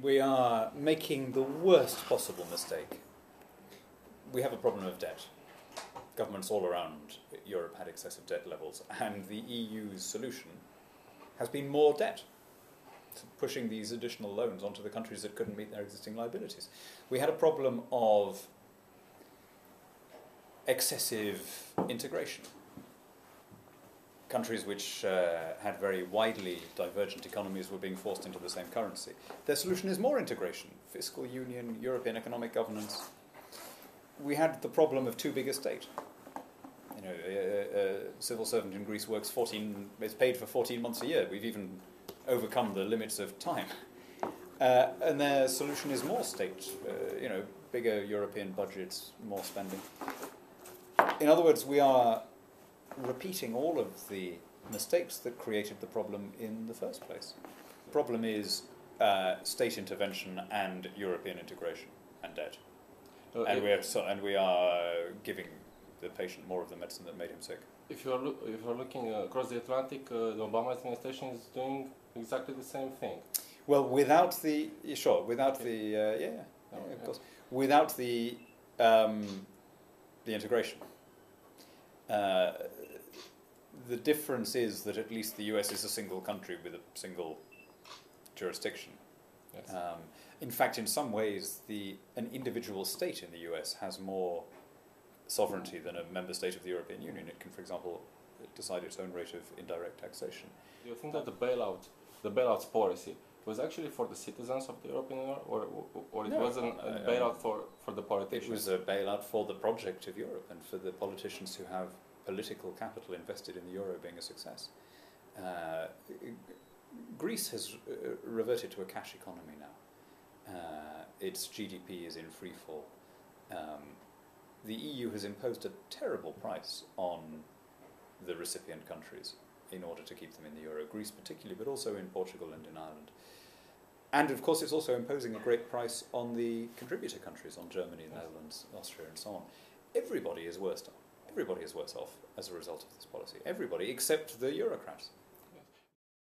We are making the worst possible mistake. We have a problem of debt. Governments all around Europe had excessive debt levels, and the EU's solution has been more debt, pushing these additional loans onto the countries that couldn't meet their existing liabilities. We had a problem of excessive integration. Countries which had very widely divergent economies were being forced into the same currency. Their solution is more integration, fiscal union, European economic governance. We had the problem of too big a state. You know, a civil servant in Greece works is paid for 14 months a year. We've even overcome the limits of time. And their solution is more state, bigger European budgets, more spending. In other words, we are repeating all of the mistakes that created the problem in the first place. The problem is state intervention and European integration and debt. And we are giving the patient more of the medicine that made him sick. If you're looking across the Atlantic, the Obama administration is doing exactly the same thing. Well, without the integration. The difference is that at least the US is a single country with a single jurisdiction. Yes. In fact, in some ways, an individual state in the US has more sovereignty than a member state of the European Union. It can, for example, decide its own rate of indirect taxation. Do you think that the bailout policy was actually for the citizens of the European Union, or it wasn't a bailout for the politicians? It was a bailout for the project of Europe and for the politicians who have political capital invested in the euro being a success. Greece has reverted to a cash economy now. Its GDP is in free fall. The EU has imposed a terrible price on the recipient countries in order to keep them in the euro, Greece particularly, but also in Portugal and in Ireland. And of course it's also imposing a great price on the contributor countries, on Germany, Netherlands, Austria and so on. Everybody is worse off. Everybody is worse off as a result of this policy. Everybody except the Eurocrats.